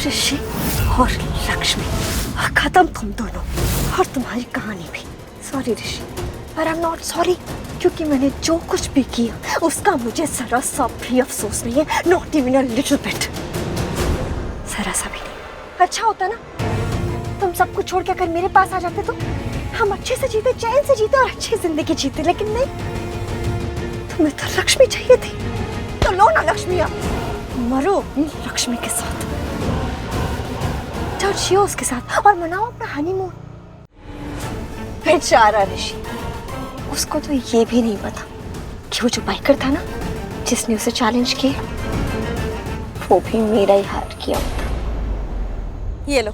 ऋषि और लक्ष्मी, खत्म तुम दोनों और तुम्हारी कहानी भी। सॉरी ऋषि, पर आई एम नॉट सॉरी, क्योंकि मैंने जो कुछ भी किया उसका मुझे जरा सा भी अफसोस नहीं है, not even a little bit, जरा सा भी नहीं। अच्छा होता ना तुम सब कुछ छोड़ के अगर मेरे पास आ जाते तो हम अच्छे से जीते, चैन से जीते और अच्छी जिंदगी जीते, लेकिन नहीं, तुम्हें तो लक्ष्मी चाहिए थी, तो लो ना लक्ष्मी, आप मरो अपनी लक्ष्मी के साथ, जाओ जियो उसके साथ और मनाओ अपना हनीमून। बेचारा ऋषि, उसको तो ये भी नहीं पता कि वो जो बाइकर था ना जिसने उसे चैलेंज किया, वो भी मेरा ही हार किया होता। ये लो,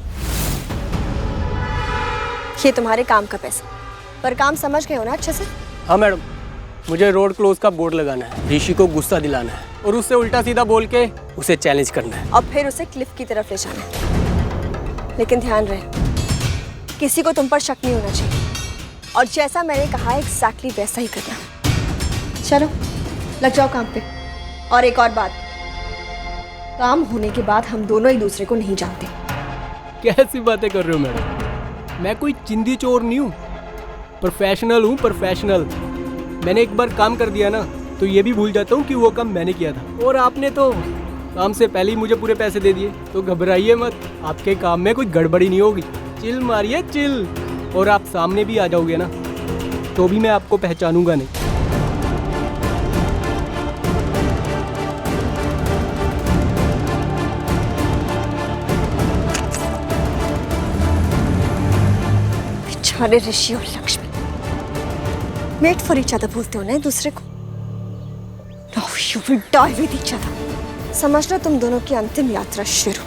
ये तुम्हारे काम का पैसा, पर काम समझ गए हो ना अच्छे से? हाँ मैडम, मुझे रोड क्लोज का बोर्ड लगाना है, ऋषि को गुस्सा दिलाना है और उससे उल्टा सीधा बोल के उसे चैलेंज करना है और फिर उसे क्लिफ की तरफ ले जाना है। लेकिन ध्यान रहे, किसी को तुम पर शक नहीं होना चाहिए और जैसा मैंने कहा एग्जैक्टली वैसा ही करना। चलो लग जाओ काम पे। और एक और बात, काम होने के बाद हम दोनों एक दूसरे को नहीं जानते। कैसी बातें कर रहे हो मैडम, मैं कोई चिंदी चोर नहीं हूँ, प्रोफेशनल हूँ, प्रोफेशनल। मैंने एक बार काम कर दिया ना तो ये भी भूल जाता हूँ कि वो काम मैंने किया था, और आपने तो काम से पहले ही मुझे पूरे पैसे दे दिए, तो घबराइए मत, आपके काम में कोई गड़बड़ी नहीं होगी। चिल मारिए चिल, और आप सामने भी आ जाओगे ना तो भी मैं आपको पहचानूंगा नहीं। बेचारे ऋषि और Lakshmi made for each other बोलते हो ना एक दूसरे को। Now you will die with each other. समझ लो तुम दोनों की अंतिम यात्रा शुरू।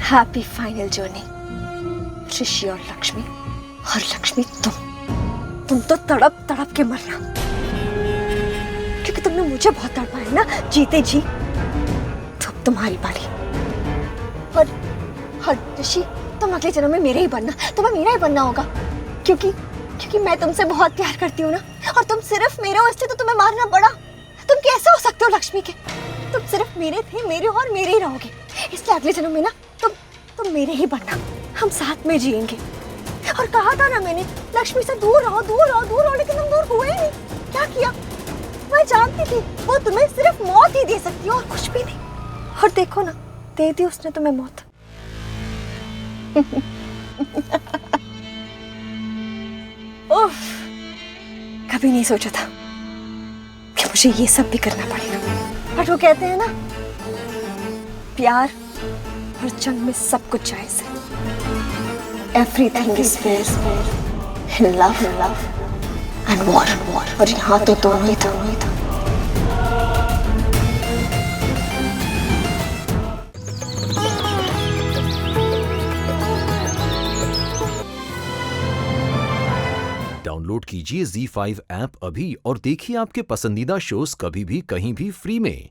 हैप्पी फाइनल जर्नी ऋषि और लक्ष्मी, और लक्ष्मी तुम तो तड़प तड़प के मरना, क्योंकि तुमने मुझे बहुत तड़पाया ना जीते जी। तो अब तुम्हारी बारी। और ऋषि, तुम अगले जन्म में मेरे ही बनना, तुम्हें मेरा ही बनना होगा, क्योंकि मैं तुमसे बहुत प्यार करती हूँ ना, और तुम सिर्फ मेरे हो, इसलिए तो तुम्हें मारना पड़ा। तुम कैसे हो सकते हो लक्ष्मी के? तुम सिर्फ मेरे थे, मेरे और मेरे ही रहोगे, इसलिए अगले जन्म में ना तुम मेरे ही बनना, हम साथ में जिएंगे। और कहा था ना मैंने, लक्ष्मी से दूर रहो दूर रहो दूर रहो, लेकिन तुम दूर हुए ही नहीं। क्या किया? मैं जानती थी वो तुम्हें सिर्फ मौत ही दे सकती है और कुछ भी नहीं, और देखो ना, दे दी उसने तुम्हें मौत। उफ, कभी नहीं सोचा था कि मुझे ये सब भी करना पड़ेगा। और वो कहते हैं ना, प्यार और जंग में सब कुछ जायज है। Everything is fair in love and war, और यहाँ तो दोनों ही था। डाउनलोड कीजिए ZEE5 ऐप अभी और देखिए आपके पसंदीदा शोज कभी भी कहीं भी फ्री में।